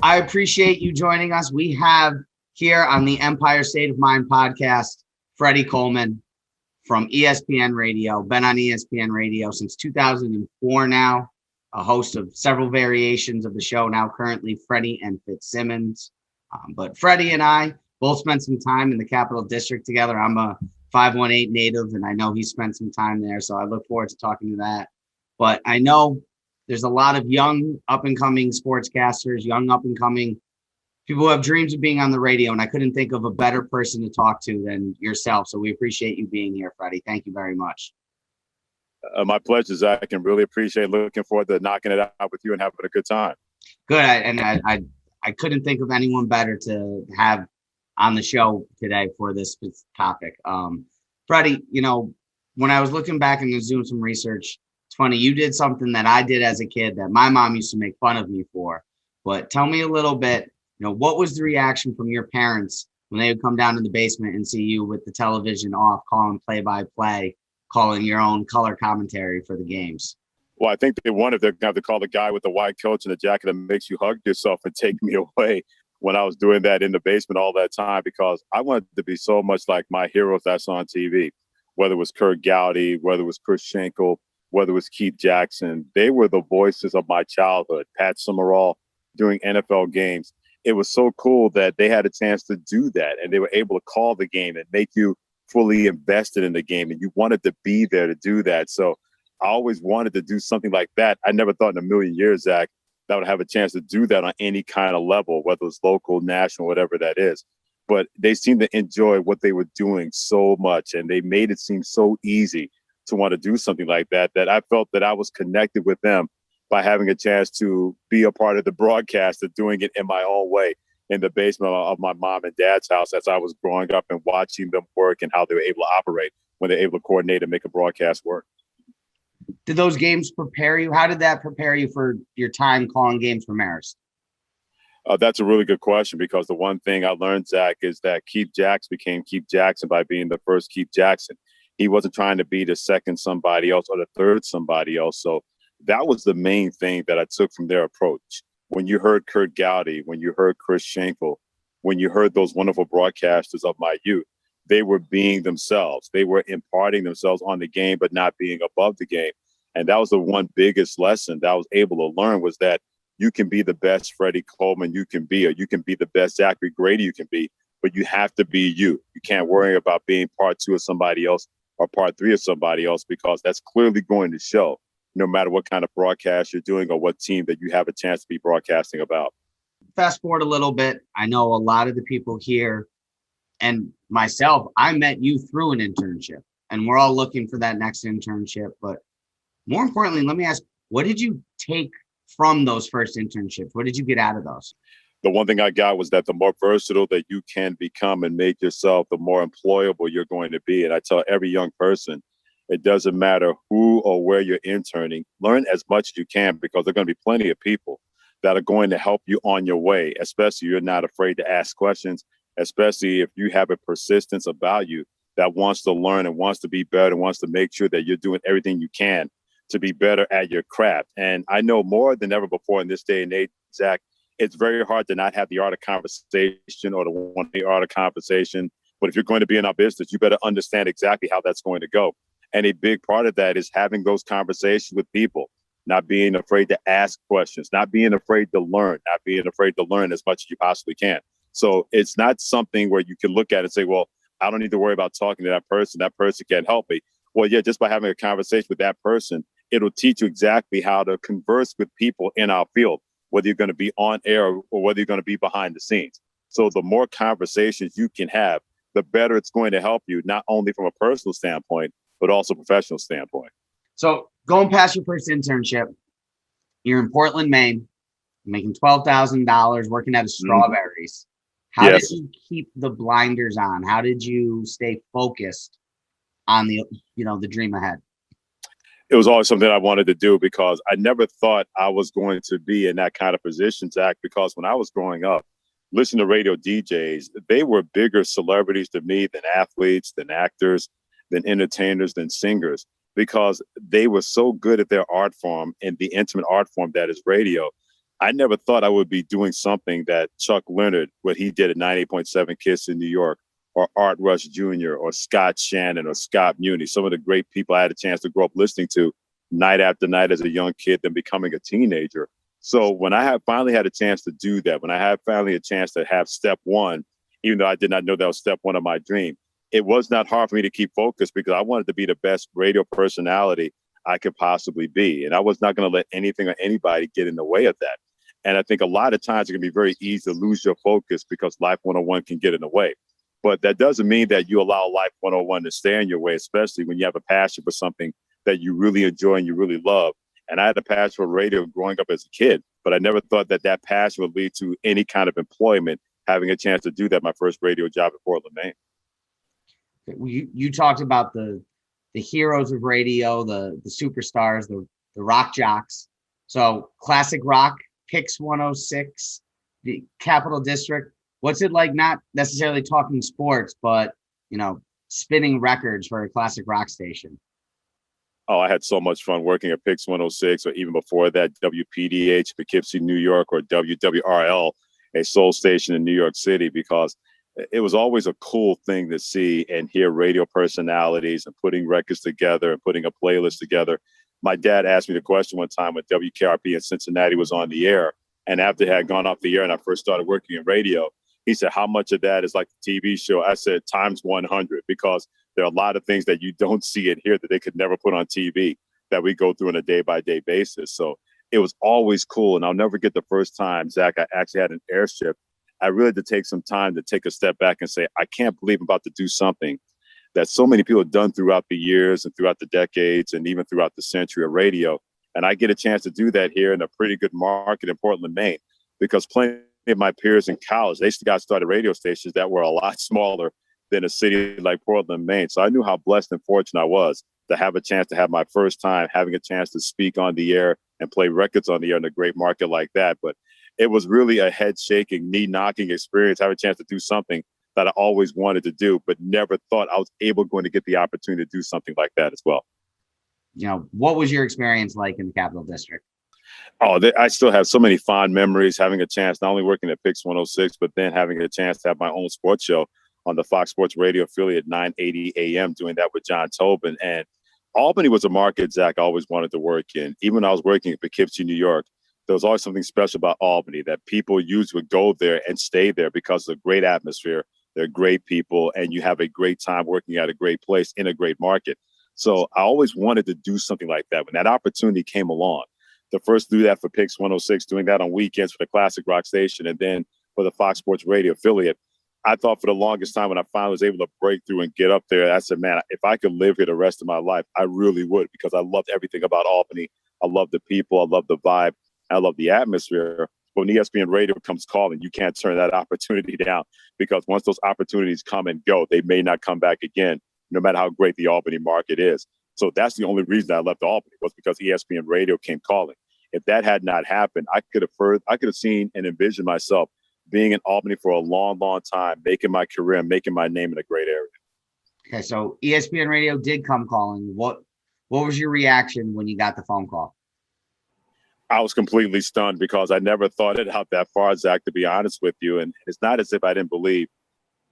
I appreciate you joining us. We have here on the Empire State of Mind podcast, Freddie Coleman from ESPN Radio, been on ESPN Radio since 2004 now, a host of several variations of the show, now currently Freddie and Fitzsimmons. But Freddie and I both spent some time in the Capital District together. I'm a 518 native, and I know he spent some time there, so I look forward to talking to that. But I know there's a lot of young, up-and-coming sportscasters, young, up-and-coming people who have dreams of being on the radio, and I couldn't think of a better person to talk to than yourself. So we appreciate you being here, Freddie. Thank you very much. My pleasure, Zach, and really appreciate looking forward to knocking it out with you and having a good time. Good. I couldn't think of anyone better to have on the show today for this topic. Freddie, when I was looking back and doing some research, it's funny, you did something that I did as a kid that my mom used to make fun of me for. But tell me a little bit, what was the reaction from your parents when they would come down to the basement and see you with the television off, calling play-by-play, calling your own color commentary for the games? Well, I think they wanted to have to call the guy with the white coat and the jacket that makes you hug yourself and take me away when I was doing that in the basement all that time, because I wanted to be so much like my heroes that's on TV, whether it was Kurt Gowdy, whether it was Chris Schenkel, whether it was Keith Jackson. They were the voices of my childhood. Pat Summerall doing NFL games. It was so cool that they had a chance to do that, and they were able to call the game and make you fully invested in the game, and you wanted to be there to do that. So I always wanted to do something like that. I never thought in a million years, Zach, that I would have a chance to do that on any kind of level, whether it's local, national, whatever that is. But they seemed to enjoy what they were doing so much, and they made it seem so easy to want to do something like that, that I felt that I was connected with them by having a chance to be a part of the broadcast of doing it in my own way in the basement of my mom and dad's house as I was growing up and watching them work and how they were able to operate when they're able to coordinate and make a broadcast work. Did those games prepare you? How did that prepare you for your time calling games for Marist? That's a really good question, because the one thing I learned, Zach, is that Keith Jackson became Keith Jackson by being the first Keith Jackson. He wasn't trying to be the second somebody else or the third somebody else. So that was the main thing that I took from their approach. When you heard Kurt Gowdy, when you heard Chris Schenkel, when you heard those wonderful broadcasters of my youth, they were being themselves. They were imparting themselves on the game, but not being above the game. And that was the one biggest lesson that I was able to learn, was that you can be the best Freddie Coleman you can be, or you can be the best Zachary Grady you can be, but you have to be you. You can't worry about being part two of somebody else or part three of somebody else, because that's clearly going to show no matter what kind of broadcast you're doing or what team that you have a chance to be broadcasting about. Fast forward a little bit. I know a lot of the people here and myself, I met you through an internship, and we're all looking for that next internship. But more importantly, let me ask, what did you take from those first internships? What did you get out of those? The one thing I got was that the more versatile that you can become and make yourself, the more employable you're going to be. And I tell every young person, it doesn't matter who or where you're interning, learn as much as you can, because there are going to be plenty of people that are going to help you on your way, especially if you're not afraid to ask questions, especially if you have a persistence about you that wants to learn and wants to be better and wants to make sure that you're doing everything you can to be better at your craft. And I know more than ever before in this day and age, Zach, it's very hard to not have the art of conversation or to want the art of conversation. But if you're going to be in our business, you better understand exactly how that's going to go. And a big part of that is having those conversations with people, not being afraid to ask questions, not being afraid to learn, not being afraid to learn as much as you possibly can. So it's not something where you can look at it and say, well, I don't need to worry about talking to that person. That person can't help me. Well, yeah, just by having a conversation with that person, it'll teach you exactly how to converse with people in our field, whether you're going to be on air or whether you're going to be behind the scenes. So the more conversations you can have, the better it's going to help you, not only from a personal standpoint, but also professional standpoint. So going past your first internship, you're in Portland, Maine, making $12,000, working at a Strawberries. How did you keep the blinders on? How did you stay focused on the dream ahead? It was always something I wanted to do, because I never thought I was going to be in that kind of position, Zach, because when I was growing up, listening to radio DJs, they were bigger celebrities to me than athletes, than actors, than entertainers, than singers, because they were so good at their art form and the intimate art form that is radio. I never thought I would be doing something that Chuck Leonard, what he did at 98.7 Kiss in New York, or Art Rush Jr., or Scott Shannon, or Scott Muni, some of the great people I had a chance to grow up listening to night after night as a young kid, then becoming a teenager. So when I have finally had a chance to do that, when I had finally a chance to have step one, even though I did not know that was step one of my dream, it was not hard for me to keep focused because I wanted to be the best radio personality I could possibly be. And I was not going to let anything or anybody get in the way of that. And I think a lot of times it can be very easy to lose your focus because Life 101 can get in the way. But that doesn't mean that you allow Life 101 to stand in your way, especially when you have a passion for something that you really enjoy and you really love. And I had a passion for radio growing up as a kid, but I never thought that that passion would lead to any kind of employment, having a chance to do that my first radio job in Portland, Maine. You talked about the heroes of radio, the superstars, the rock jocks. So classic rock, Pix 106, the Capital District. What's it like, not necessarily talking sports, but, spinning records for a classic rock station? Oh, I had so much fun working at Pix 106, or even before that, WPDH, Poughkeepsie, New York, or WWRL, a soul station in New York City, because it was always a cool thing to see and hear radio personalities and putting records together and putting a playlist together. My dad asked me the question one time when WKRP in Cincinnati was on the air. And after it had gone off the air and I first started working in radio, he said, how much of that is like the TV show? I said, times 100, because there are a lot of things that you don't see and hear that they could never put on TV that we go through on a day-by-day basis. So it was always cool. And I'll never forget the first time, Zach, I actually had an airship. I really had to take some time to take a step back and say, I can't believe I'm about to do something that so many people have done throughout the years and throughout the decades and even throughout the century of radio. And I get a chance to do that here in a pretty good market in Portland, Maine, because plenty of my peers in college, they got started radio stations that were a lot smaller than a city like Portland, Maine. So I knew how blessed and fortunate I was to have a chance to have my first time having a chance to speak on the air and play records on the air in a great market like that. But it was really a head shaking, knee knocking experience, having a chance to do something that I always wanted to do, but never thought I was going to get the opportunity to do something like that as well. What was your experience like in the Capital District? Oh, I still have so many fond memories, having a chance, not only working at Pix 106, but then having a chance to have my own sports show on the Fox Sports Radio affiliate, 980 AM, doing that with John Tobin. And Albany was a market, Zach, I always wanted to work in. Even when I was working in Poughkeepsie, New York, there was always something special about Albany that people usually would go there and stay there because of the great atmosphere. They're great people, and you have a great time working at a great place in a great market. So I always wanted to do something like that. When that opportunity came along, the first to do that for Pix 106, doing that on weekends for the classic rock station, and then for the Fox Sports Radio affiliate, I thought for the longest time when I finally was able to break through and get up there, I said, man, if I could live here the rest of my life, I really would, because I loved everything about Albany. I love the people. I love the vibe. I love the atmosphere. When ESPN Radio comes calling, you can't turn that opportunity down, because once those opportunities come and go, they may not come back again, no matter how great the Albany market is. So that's the only reason I left Albany, was because ESPN Radio came calling. If that had not happened, I could have seen and envisioned myself being in Albany for a long, long time, making my career and making my name in a great area. Okay, so ESPN Radio did come calling. What was your reaction when you got the phone call? I was completely stunned, because I never thought it out that far, Zach, to be honest with you. And it's not as if I didn't believe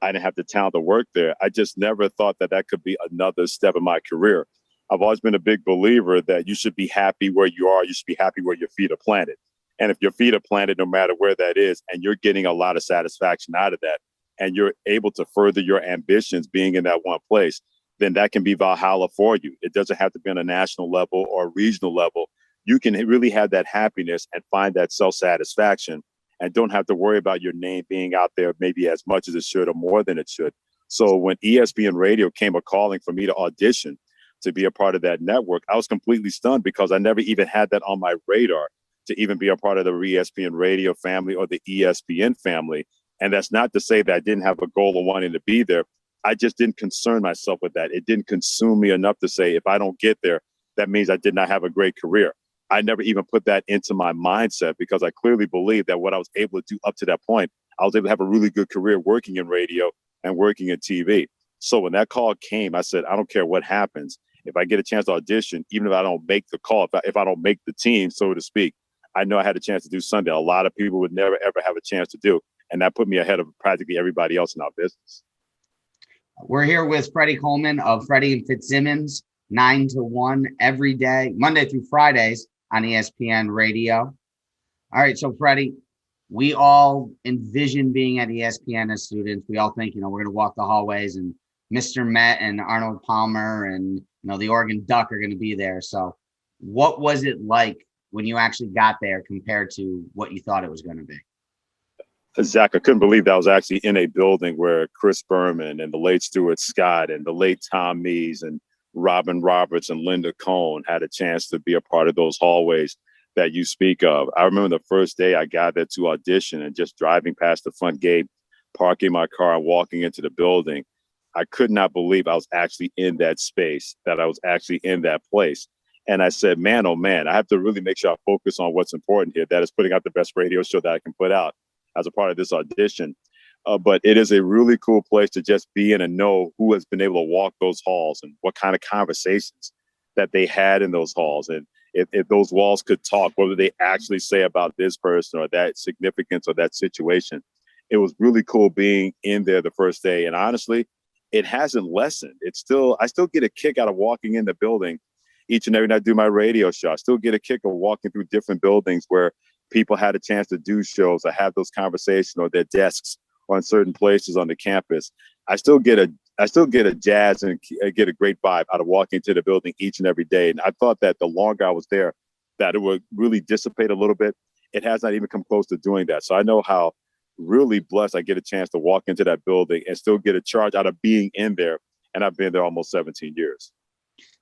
I didn't have the talent to work there. I just never thought that could be another step in my career. I've always been a big believer that you should be happy where you are. You should be happy where your feet are planted. And if your feet are planted, no matter where that is, and you're getting a lot of satisfaction out of that, and you're able to further your ambitions being in that one place, then that can be Valhalla for you. It doesn't have to be on a national level or a regional level. You can really have that happiness and find that self-satisfaction, and don't have to worry about your name being out there maybe as much as it should or more than it should. So when ESPN Radio came a calling for me to audition to be a part of that network, I was completely stunned, because I never even had that on my radar to even be a part of the ESPN Radio family or the ESPN family. And that's not to say that I didn't have a goal of wanting to be there. I just didn't concern myself with that. It didn't consume me enough to say, if I don't get there, that means I did not have a great career. I never even put that into my mindset, because I clearly believe that what I was able to do up to that point, I was able to have a really good career working in radio and working in TV. So when that call came, I said, I don't care what happens. If I get a chance to audition, even if I don't make the call, if I don't make the team, so to speak, I know I had a chance to do something a lot of people would never, ever have a chance to do. And that put me ahead of practically everybody else in our business. We're here with Freddie Coleman of Freddie and Fitzsimmons, 9 to 1 every day, Monday through Fridays on ESPN Radio. All right, so Freddie, we all envision being at ESPN as students. We all think, we're going to walk the hallways and Mr. Met and Arnold Palmer and, the Oregon Duck are going to be there. So what was it like when you actually got there compared to what you thought it was going to be? Zach, I couldn't believe that I was actually in a building where Chris Berman and the late Stuart Scott and the late Tom Mees and Robin Roberts and Linda Cohn had a chance to be a part of those hallways that you speak of. I remember the first day I got there to audition and just driving past the front gate, parking my car and walking into the building. I could not believe I was actually in that space, that I was actually in that place. And I said, man, oh man, I have to really make sure I focus on what's important here. That is putting out the best radio show that I can put out as a part of this audition. But it is a really cool place to just be in and know who has been able to walk those halls and what kind of conversations that they had in those halls. And if those walls could talk, what did they actually say about this person or that significance or that situation? It was really cool being in there the first day. And honestly, it hasn't lessened. I still get a kick out of walking in the building each and every night I do my radio show. I still get a kick of walking through different buildings where people had a chance to do shows or have those conversations or their desks or in certain places on the campus. I still get a jazz and get a great vibe out of walking into the building each and every day. And I thought that the longer I was there, that it would really dissipate a little bit. It has not even come close to doing that. So I know how really blessed I get a chance to walk into that building and still get a charge out of being in there. And I've been there almost 17 years.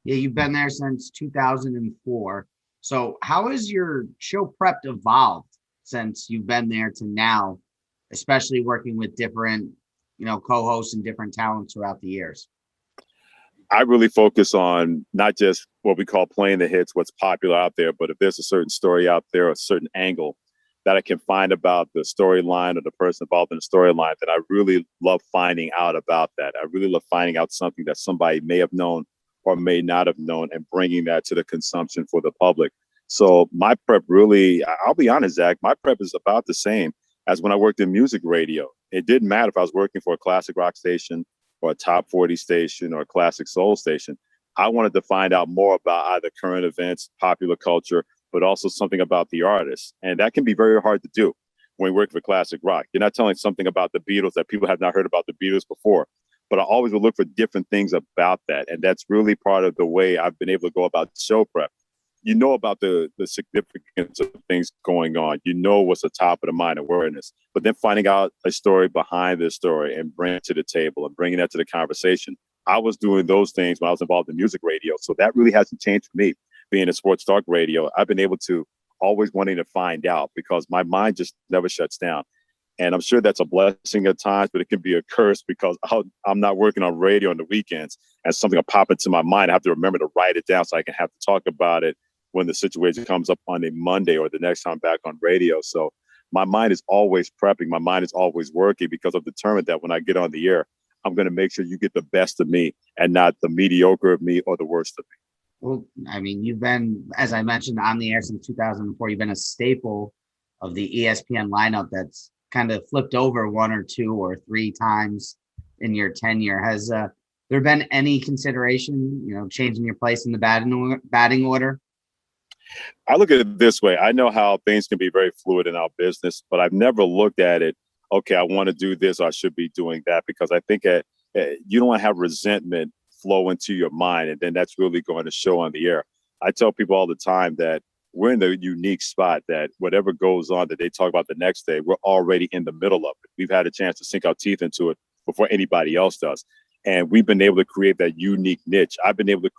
Yeah, you've been there since 2004. So how has your show prep evolved since you've been there to now, especially working with different, co-hosts and different talents throughout the years? I really focus on not just what we call playing the hits, what's popular out there, but if there's a certain story out there, a certain angle that I can find about the storyline or the person involved in the storyline, that I really love finding out about that. I really love finding out something that somebody may have known or may not have known and bringing that to the consumption for the public. So my prep really, I'll be honest, Zach, my prep is about the same as when I worked in music radio. It didn't matter if I was working for a classic rock station or a top 40 station or a classic soul station. I wanted to find out more about either current events, popular culture, but also something about the artist. And that can be very hard to do when you work for classic rock. You're not telling something about the Beatles that people have not heard about the Beatles before. But I always will look for different things about that. And that's really part of the way I've been able to go about show prep. You know about the significance of things going on. You know what's the top of the mind awareness. But then finding out a story behind this story and bringing it to the table and bringing that to the conversation. I was doing those things when I was involved in music radio. So that really hasn't changed for me. Being in sports talk radio, I've been able to always wanting to find out because my mind just never shuts down. And I'm sure that's a blessing at times, but it can be a curse because I'm not working on radio on the weekends and something will pop into my mind. I have to remember to write it down so I can have to talk about it when the situation comes up on a Monday or the next time back on radio. So my mind is always prepping. My mind is always working because I'm determined that when I get on the air, I'm going to make sure you get the best of me and not the mediocre of me or the worst of me. Well, I mean, you've been, as I mentioned, on the air since 2004. You've been a staple of the ESPN lineup that's kind of flipped over one or two or three times in your tenure. Has there been any consideration, changing your place in the batting order? I look at it this way. I know how things can be very fluid in our business, but I've never looked at it, okay, I want to do this, or I should be doing that, because I think you don't want to have resentment flow into your mind, and then that's really going to show on the air. I tell people all the time that we're in the unique spot that whatever goes on that they talk about the next day, we're already in the middle of it. We've had a chance to sink our teeth into it before anybody else does. And we've been able to create that unique niche. I've been able to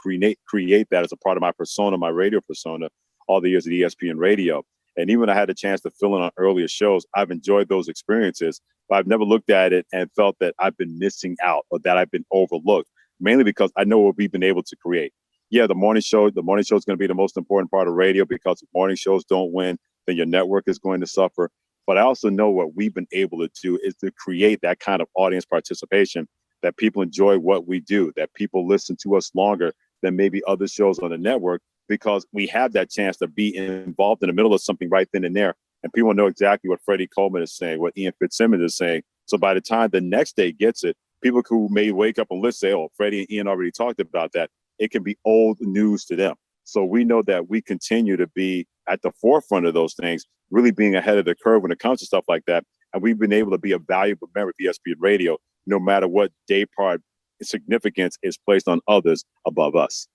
create that as a part of my persona, my radio persona, all the years at ESPN Radio. And even when I had a chance to fill in on earlier shows, I've enjoyed those experiences, but I've never looked at it and felt that I've been missing out or that I've been overlooked, mainly because I know what we've been able to create. Yeah, the morning show is going to be the most important part of radio, because if morning shows don't win, then your network is going to suffer. But I also know what we've been able to do is to create that kind of audience participation, that people enjoy what we do, that people listen to us longer than maybe other shows on the network, because we have that chance to be involved in the middle of something right then and there. And people know exactly what Freddie Coleman is saying, what Ian Fitzsimmons is saying. So by the time the next day gets it, people who may wake up and listen say, oh, Freddie and Ian already talked about that. It can be old news to them. So we know that we continue to be at the forefront of those things, really being ahead of the curve when it comes to stuff like that. And we've been able to be a valuable member of ESPN Radio, no matter what day part significance is placed on others above us.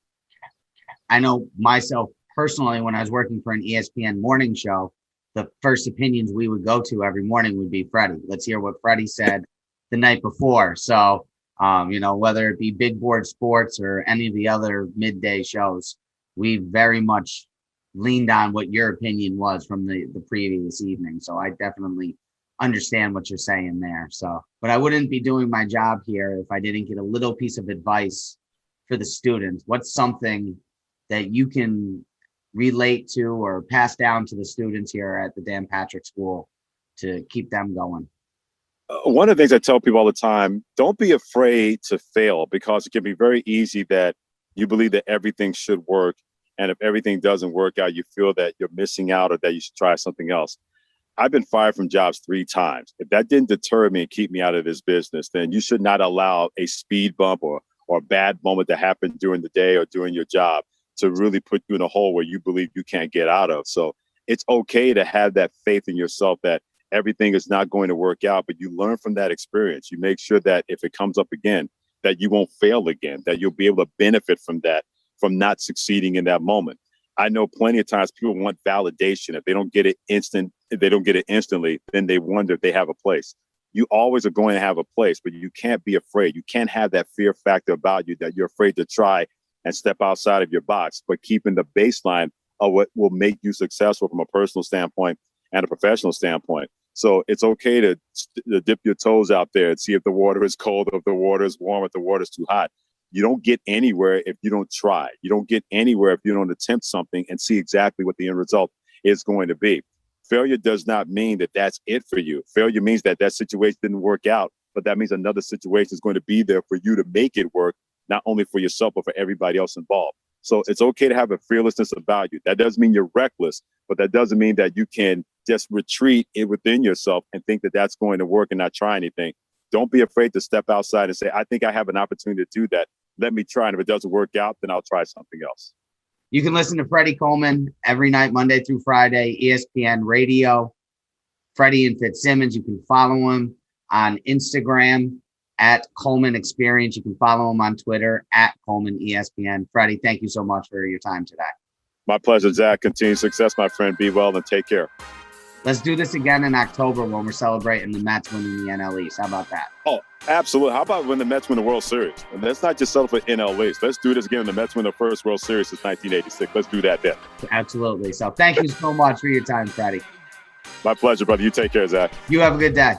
I know myself personally, when I was working for an ESPN morning show, the first opinions we would go to every morning would be Freddie. Let's hear what Freddie said the night before. So, whether it be Big Board Sports or any of the other midday shows, we very much leaned on what your opinion was from the previous evening. So I definitely understand what you're saying there. So, but I wouldn't be doing my job here if I didn't get a little piece of advice for the students. What's something that you can relate to or pass down to the students here at the Dan Patrick School to keep them going? One of the things I tell people all the time, don't be afraid to fail, because it can be very easy that you believe that everything should work. And if everything doesn't work out, you feel that you're missing out or that you should try something else. I've been fired from jobs 3 times. If that didn't deter me and keep me out of this business, then you should not allow a speed bump or a bad moment to happen during the day or during your job to really put you in a hole where you believe you can't get out of. So it's okay to have that faith in yourself that everything is not going to work out, but you learn from that experience. You make sure that if it comes up again, that you won't fail again, that you'll be able to benefit from that, from not succeeding in that moment. I know plenty of times people want validation. If they don't get it instantly, then they wonder if they have a place. You always are going to have a place, but you can't be afraid. You can't have that fear factor about you that you're afraid to try and step outside of your box, but keeping the baseline of what will make you successful from a personal standpoint and a professional standpoint. So it's okay to dip your toes out there and see if the water is cold, or if the water is warm, if the water is too hot. You don't get anywhere if you don't try. You don't get anywhere if you don't attempt something and see exactly what the end result is going to be. Failure does not mean that that's it for you. Failure means that situation didn't work out, but that means another situation is going to be there for you to make it work, not only for yourself, but for everybody else involved. So it's okay to have a fearlessness about you. That doesn't mean you're reckless, but that doesn't mean that you can just retreat within yourself and think that that's going to work and not try anything. Don't be afraid to step outside and say, I think I have an opportunity to do that. Let me try. And if it doesn't work out, then I'll try something else. You can listen to Freddie Coleman every night, Monday through Friday, ESPN Radio. Freddie and Fitzsimmons, you can follow him on Instagram at Coleman Experience. You can follow him on Twitter at Coleman ESPN. Freddie, thank you so much for your time today. My pleasure, Zach. Continued success, my friend. Be well and take care. Let's do this again in October when we're celebrating the Mets winning the NL East. How about that? Oh, absolutely. How about when the Mets win the World Series? And let's not just settle for NL East. Let's do this again when the Mets win the first World Series since 1986. Let's do that then. Absolutely. So thank you so much for your time, Freddie. My pleasure, brother. You take care, Zach. You have a good day.